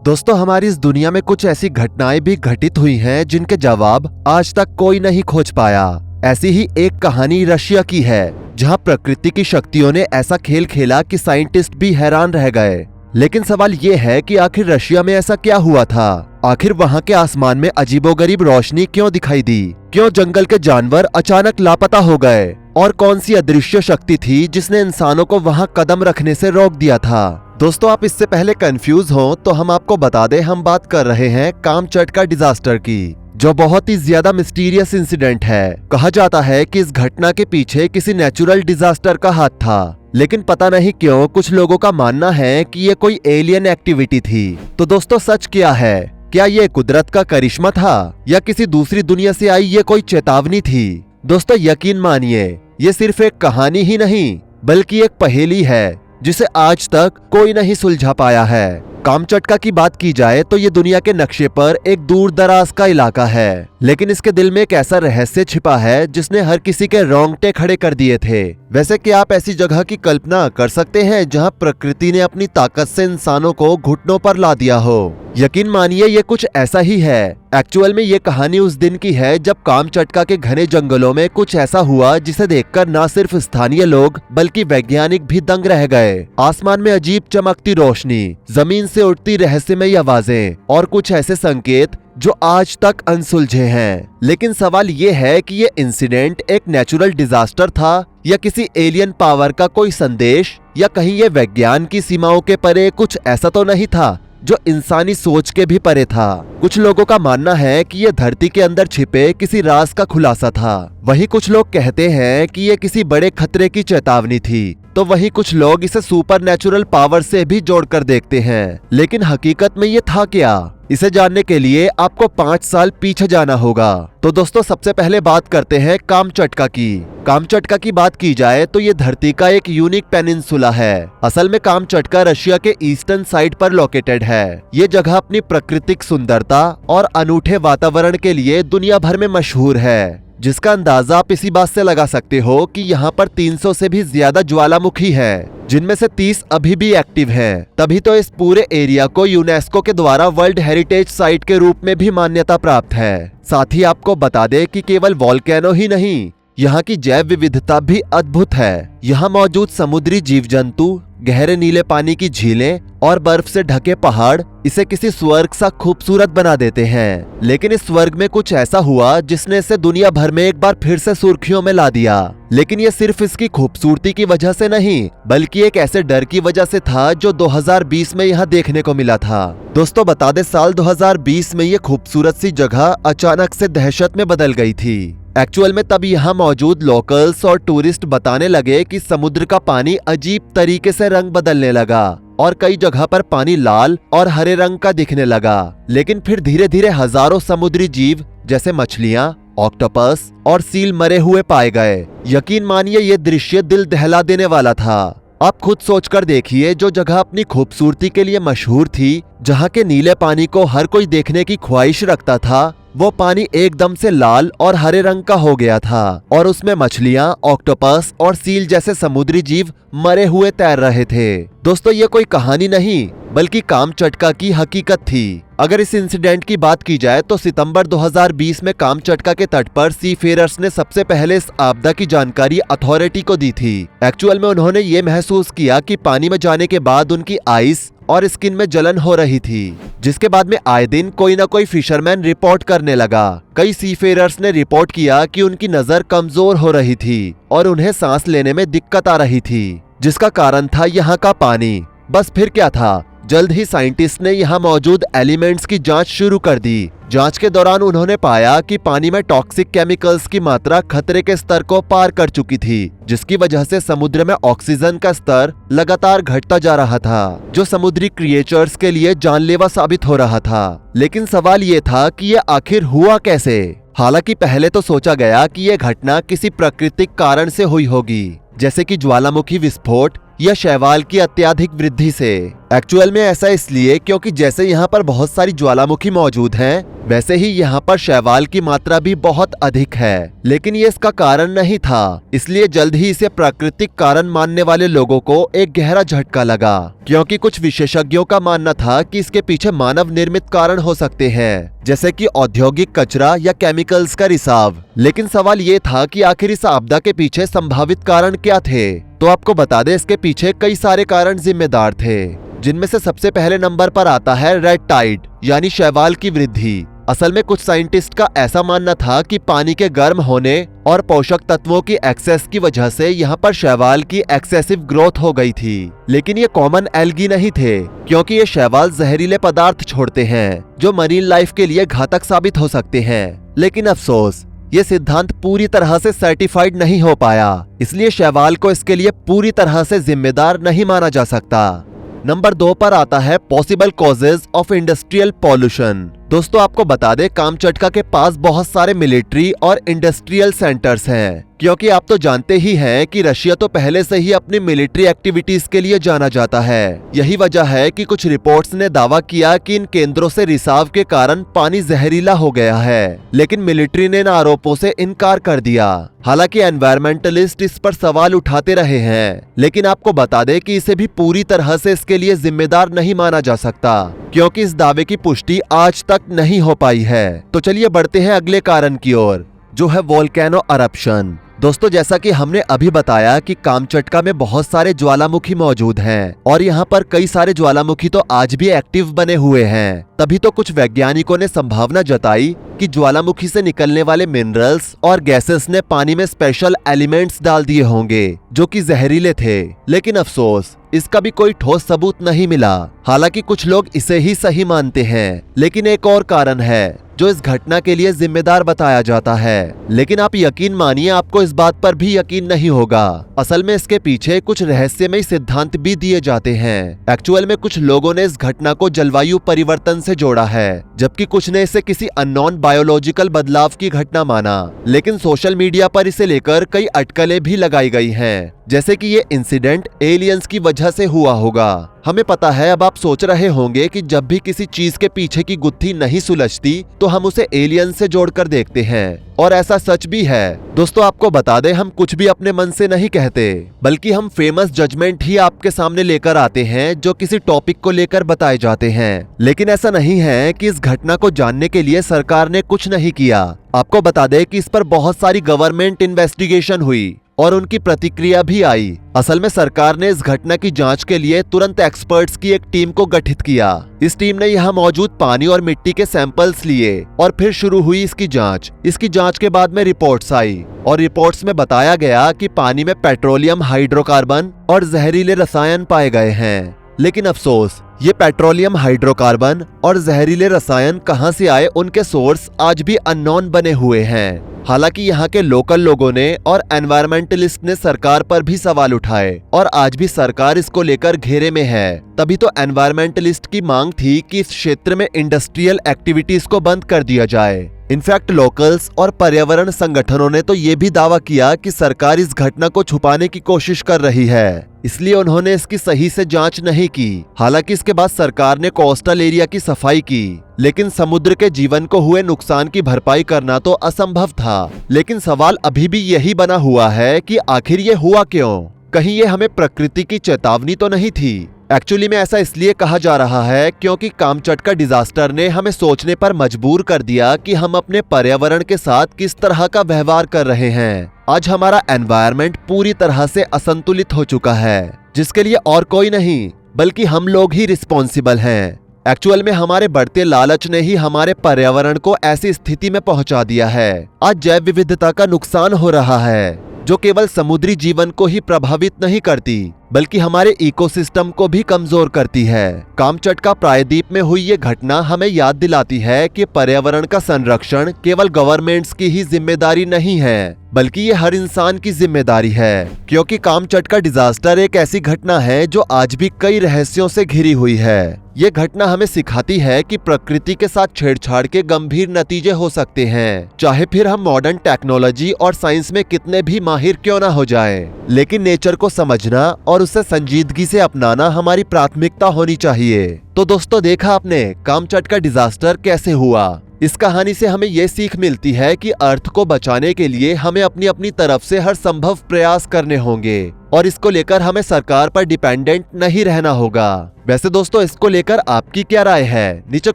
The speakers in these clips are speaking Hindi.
दोस्तों, हमारी इस दुनिया में कुछ ऐसी घटनाएं भी घटित हुई हैं जिनके जवाब आज तक कोई नहीं खोज पाया। ऐसी ही एक कहानी रशिया की है, जहां प्रकृति की शक्तियों ने ऐसा खेल खेला कि साइंटिस्ट भी हैरान रह गए। लेकिन सवाल ये है कि आखिर रशिया में ऐसा क्या हुआ था? आखिर वहां के आसमान में अजीबोगरीब रोशनी क्यों दिखाई दी? क्यों जंगल के जानवर अचानक लापता हो गए? और कौन सी अदृश्य शक्ति थी जिसने इंसानों को वहां कदम रखने से रोक दिया था? दोस्तों, आप इससे पहले कंफ्यूज हो तो हम आपको बता दें, हम बात कर रहे हैं कामचटका डिजास्टर की, जो बहुत ही ज्यादा मिस्टीरियस इंसिडेंट है। कहा जाता है कि इस घटना के पीछे किसी नेचुरल डिजास्टर का हाथ था, लेकिन पता नहीं क्यों कुछ लोगों का मानना है कि ये कोई एलियन एक्टिविटी थी। तो दोस्तों, सच क्या है? क्या ये कुदरत का करिश्मा था या किसी दूसरी दुनिया से आई ये कोई चेतावनी थी? दोस्तों, यकीन मानिए, ये सिर्फ एक कहानी ही नहीं बल्कि एक पहेली है जिसे आज तक कोई नहीं सुलझा पाया है। कामचटका की बात की जाए तो ये दुनिया के नक्शे पर एक दूर दराज का इलाका है, लेकिन इसके दिल में एक ऐसा रहस्य छिपा है जिसने हर किसी के रोंगटे खड़े कर दिए थे। वैसे क्या आप ऐसी जगह की कल्पना कर सकते हैं जहां प्रकृति ने अपनी ताकत से इंसानों को घुटनों पर ला दिया हो? यकीन मानिए, ये कुछ ऐसा ही है। एक्चुअल में ये कहानी उस दिन की है जब कामचटका के घने जंगलों में कुछ ऐसा हुआ जिसे देखकर न सिर्फ स्थानीय लोग बल्कि वैज्ञानिक भी दंग रह गए। आसमान में अजीब चमकती रोशनी, जमीन से उठती रहस्यमयी आवाजें और कुछ ऐसे संकेत जो आज तक अनसुलझे हैं। लेकिन सवाल ये है कि ये इंसिडेंट एक नेचुरल डिजास्टर था या किसी एलियन पावर का कोई संदेश, या कहीं ये विज्ञान की सीमाओं के परे कुछ ऐसा तो नहीं था जो इंसानी सोच के भी परे था। कुछ लोगों का मानना है कि ये धरती के अंदर छिपे किसी राज का खुलासा था। वहीं कुछ लोग कहते हैं कि ये किसी बड़े खतरे की चेतावनी थी, तो वहीं कुछ लोग इसे सुपरनैचुरल पावर से भी जोड़कर देखते हैं। लेकिन हकीकत में ये था क्या? इसे जानने के लिए आपको 5 साल पीछे जाना होगा। तो दोस्तों, सबसे पहले बात करते हैं कामचटका की। कामचटका की बात की जाए तो ये धरती का एक यूनिक पेनिनसुला है। असल में कामचटका रशिया के ईस्टर्न साइड पर लोकेटेड है। ये जगह अपनी प्राकृतिक सुंदरता और अनूठे वातावरण के लिए दुनिया भर में मशहूर है, जिसका अंदाजा आप इसी बात से लगा सकते हो कि यहाँ पर 300 से भी ज्यादा ज्वालामुखी हैं, जिनमें से 30 अभी भी एक्टिव हैं। तभी तो इस पूरे एरिया को यूनेस्को के द्वारा वर्ल्ड हेरिटेज साइट के रूप में भी मान्यता प्राप्त है। साथ ही आपको बता दें कि केवल वोल्केनो ही नहीं, यहाँ की जैव विविधता भी अद्भुत है। यहाँ मौजूद समुद्री जीव जंतु, गहरे नीले पानी की झीलें और बर्फ से ढके पहाड़ इसे किसी स्वर्ग सा खूबसूरत बना देते हैं। लेकिन इस स्वर्ग में कुछ ऐसा हुआ जिसने इसे दुनिया भर में एक बार फिर से सुर्खियों में ला दिया। लेकिन ये सिर्फ इसकी खूबसूरती की वजह से नहीं, बल्कि एक ऐसे डर की वजह से था जो 2020 में यहाँ देखने को मिला था। दोस्तों, बता दें, साल 2020 में ये खूबसूरत सी जगह अचानक से दहशत में बदल गई थी। एक्चुअल में तब यहाँ मौजूद लोकल्स और टूरिस्ट बताने लगे कि समुद्र का पानी अजीब तरीके से रंग बदलने लगा और कई जगह पर पानी लाल और हरे रंग का दिखने लगा। लेकिन फिर धीरे धीरे हजारों समुद्री जीव जैसे मछलियाँ, ऑक्टोपस और सील मरे हुए पाए गए। यकीन मानिए, ये दृश्य दिल दहला देने वाला था। आप खुद सोचकर देखिए, जो जगह अपनी खूबसूरती के लिए मशहूर थी, जहाँ के नीले पानी को हर कोई देखने की ख्वाहिश रखता था, वो पानी एकदम से लाल और हरे रंग का हो गया था और उसमें मछलियाँ, ऑक्टोपस और सील जैसे समुद्री जीव मरे हुए तैर रहे थे। दोस्तों, ये कोई कहानी नहीं बल्कि कामचटका की हकीकत थी। अगर इस इंसिडेंट की बात की जाए तो सितंबर 2020 में कामचटका के तट पर सीफेरर्स ने सबसे पहले इस आपदा की जानकारी अथॉरिटी को दी थी। एक्चुअल में उन्होंने ये महसूस किया कि पानी में जाने के बाद उनकी आइस और स्किन में जलन हो रही थी, जिसके बाद में आए दिन कोई ना कोई फिशरमैन रिपोर्ट करने लगा। कई सीफेरर्स ने रिपोर्ट किया कि उनकी नजर कमजोर हो रही थी और उन्हें सांस लेने में दिक्कत आ रही थी, जिसका कारण था यहाँ का पानी। बस फिर क्या था, जल्द ही साइंटिस्ट ने यहाँ मौजूद एलिमेंट्स की जांच शुरू कर दी। जांच के दौरान उन्होंने पाया कि पानी में टॉक्सिक केमिकल्स की मात्रा खतरे के स्तर को पार कर चुकी थी, जिसकी वजह से समुद्र में ऑक्सीजन का स्तर लगातार घटता जा रहा था, जो समुद्री क्रिएचर्स के लिए जानलेवा साबित हो रहा था। लेकिन सवाल ये था कि ये आखिर हुआ कैसे? हालांकि पहले तो सोचा गया कि यह घटना किसी प्राकृतिक कारण से हुई होगी, जैसे कि ज्वालामुखी विस्फोट या शैवाल की अत्यधिक वृद्धि से। एक्चुअल में ऐसा इसलिए क्योंकि जैसे यहाँ पर बहुत सारी ज्वालामुखी मौजूद हैं, वैसे ही यहाँ पर शैवाल की मात्रा भी बहुत अधिक है। लेकिन ये इसका कारण नहीं था, इसलिए जल्द ही इसे प्राकृतिक कारण मानने वाले लोगों को एक गहरा झटका लगा, क्योंकि कुछ विशेषज्ञों का मानना था कि इसके पीछे मानव निर्मित कारण हो सकते हैं, जैसे कि औद्योगिक कचरा या केमिकल्स का रिसाव। लेकिन सवाल ये था कि आखिर इस आपदा के पीछे संभावित कारण क्या थे। तो आपको बता दें, इसके पीछे कई सारे कारण जिम्मेदार थे, जिनमें से सबसे पहले नंबर पर आता है रेड टाइड यानी शैवाल की वृद्धि। असल में कुछ साइंटिस्ट का ऐसा मानना था कि पानी के गर्म होने और पोषक तत्वों की एक्सेस की वजह से यहाँ पर शैवाल की एक्सेसिव ग्रोथ हो गई थी। लेकिन ये कॉमन एल्गी नहीं थे, क्योंकि ये शैवाल जहरीले पदार्थ छोड़ते हैं जो मरीन लाइफ के लिए घातक साबित हो सकते हैं। लेकिन अफसोस, ये सिद्धांत पूरी तरह से सर्टिफाइड नहीं हो पाया, इसलिए शैवाल को इसके लिए पूरी तरह से जिम्मेदार नहीं माना जा सकता। नंबर 2 पर आता है possible causes of industrial pollution. दोस्तों आपको बता दें, कामचटका के पास बहुत सारे मिलिट्री और इंडस्ट्रियल सेंटर्स हैं, क्योंकि आप तो जानते ही हैं कि रशिया तो पहले से ही अपनी मिलिट्री एक्टिविटीज के लिए जाना जाता है। यही वजह है कि कुछ रिपोर्ट्स ने दावा किया कि इन केंद्रों से रिसाव के कारण पानी जहरीला हो गया है, लेकिन मिलिट्री ने इन आरोपों से इनकार कर दिया। हालांकि एनवायरमेंटलिस्ट इस पर सवाल उठाते रहे हैं, लेकिन आपको बता दें कि इसे भी पूरी तरह से इसके लिए जिम्मेदार नहीं माना जा सकता, क्योंकि इस दावे की पुष्टि आज तक नहीं हो पाई है। तो चलिए बढ़ते हैं अगले कारण की ओर, जो है वोल्केनो अरप्शन। दोस्तों जैसा कि हमने अभी बताया कि कामचटका में बहुत सारे ज्वालामुखी मौजूद हैं और यहाँ पर कई सारे ज्वालामुखी तो आज भी एक्टिव बने हुए हैं। तभी तो कुछ वैज्ञानिकों ने संभावना जताई कि ज्वालामुखी से निकलने वाले मिनरल्स और गैसेस ने पानी में स्पेशल एलिमेंट्स डाल दिए होंगे जो कि जहरीले थे। लेकिन अफसोस, इसका भी कोई ठोस सबूत नहीं मिला। हालांकि कुछ लोग इसे ही सही मानते हैं। लेकिन एक और कारण है जो इस घटना के लिए जिम्मेदार बताया जाता है, लेकिन आप यकीन मानिए आपको इस बात पर भी यकीन नहीं होगा। असल में इसके पीछे कुछ रहस्यमय सिद्धांत भी दिए जाते हैं। एक्चुअल में कुछ लोगों ने इस घटना को जलवायु परिवर्तन से जोड़ा है, जबकि कुछ ने इसे किसी अननोन बायोलॉजिकल बदलाव की घटना माना। लेकिन सोशल मीडिया पर इसे लेकर कई अटकलें भी लगाई गई हैं, जैसे कि ये इंसिडेंट एलियंस की वजह से हुआ होगा। हमें पता है, अब आप सोच रहे होंगे कि जब भी किसी चीज के पीछे की गुत्थी नहीं सुलझती तो हम उसे एलियन से जोड़कर देखते हैं, और ऐसा सच भी है। दोस्तों आपको बता दें, हम कुछ भी अपने मन से नहीं कहते, बल्कि हम फेमस जजमेंट ही आपके सामने लेकर आते हैं जो किसी टॉपिक को लेकर बताए जाते हैं। लेकिन ऐसा नहीं है कि इस घटना को जानने के लिए सरकार ने कुछ नहीं किया। आपको बता दें कि इस पर बहुत सारी गवर्नमेंट इन्वेस्टिगेशन हुई और उनकी प्रतिक्रिया भी आई। असल में सरकार ने इस घटना की जांच के लिए तुरंत एक्सपर्ट्स की एक टीम को गठित किया। इस टीम ने यहाँ मौजूद पानी और मिट्टी के सैंपल्स लिए और फिर शुरू हुई इसकी जांच। इसकी जांच के बाद में रिपोर्ट्स आई और रिपोर्ट्स में बताया गया कि पानी में पेट्रोलियम हाइड्रोकार्बन और जहरीले रसायन पाए गए हैं। लेकिन अफसोस, ये पेट्रोलियम हाइड्रोकार्बन और जहरीले रसायन कहां से आए, उनके सोर्स आज भी अननोन बने हुए हैं। हालांकि यहाँ के लोकल लोगों ने और एनवायरमेंटलिस्ट ने सरकार पर भी सवाल उठाए और आज भी सरकार इसको लेकर घेरे में है। तभी तो एनवायरमेंटलिस्ट की मांग थी कि इस क्षेत्र में इंडस्ट्रियल एक्टिविटीज को बंद कर दिया जाए। इनफैक्ट लोकल्स और पर्यावरण संगठनों ने तो ये भी दावा किया कि सरकार इस घटना को छुपाने की कोशिश कर रही है, इसलिए उन्होंने इसकी सही से जांच नहीं की। हालांकि इसके बाद सरकार ने कोस्टल एरिया की सफाई की, लेकिन समुद्र के जीवन को हुए नुकसान की भरपाई करना तो असंभव था। लेकिन सवाल अभी भी यही बना हुआ है कि आखिर ये हुआ क्यों? कहीं ये हमें प्रकृति की चेतावनी तो नहीं थी? एक्चुअली में ऐसा इसलिए कहा जा रहा है क्योंकि कामचटका डिजास्टर ने हमें सोचने पर मजबूर कर दिया कि हम अपने पर्यावरण के साथ किस तरह का व्यवहार कर रहे हैं। आज हमारा एनवायरनमेंट पूरी तरह से असंतुलित हो चुका है, जिसके लिए और कोई नहीं बल्कि हम लोग ही रिस्पॉन्सिबल हैं। एक्चुअल में हमारे बढ़ते लालच ने ही हमारे पर्यावरण को ऐसी स्थिति में पहुंचा दिया है। आज जैव विविधता का नुकसान हो रहा है, जो केवल समुद्री जीवन को ही प्रभावित नहीं करती बल्कि हमारे इकोसिस्टम को भी कमजोर करती है। कामचटका प्रायद्वीप में हुई ये घटना हमें याद दिलाती है कि पर्यावरण का संरक्षण केवल गवर्नमेंट्स की ही जिम्मेदारी नहीं है, बल्कि ये हर इंसान की जिम्मेदारी है। क्योंकि कामचटका डिजास्टर एक ऐसी घटना है जो आज भी कई रहस्यों से घिरी हुई है। ये घटना हमें सिखाती है कि प्रकृति के साथ छेड़छाड़ के गंभीर नतीजे हो सकते हैं, चाहे फिर हम मॉडर्न टेक्नोलॉजी और साइंस में कितने भी माहिर क्यों ना हो जाएं। लेकिन नेचर को समझना और और उसे संजीदगी से अपनाना हमारी प्राथमिकता होनी चाहिए। तो दोस्तों, देखा आपने कामचट का डिजास्टर कैसे हुआ। इस कहानी से हमें ये सीख मिलती है कि अर्थ को बचाने के लिए हमें अपनी अपनी तरफ से हर संभव प्रयास करने होंगे और इसको लेकर हमें सरकार पर डिपेंडेंट नहीं रहना होगा। वैसे दोस्तों, इसको लेकर आपकी क्या राय है, नीचे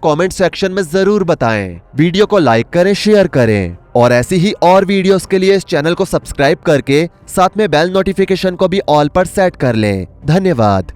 कमेंट सेक्शन में जरूर बताएं। वीडियो को लाइक करें, शेयर करें और ऐसी ही और वीडियोस के लिए इस चैनल को सब्सक्राइब करके साथ में बेल नोटिफिकेशन को भी ऑल पर सेट कर लें। धन्यवाद।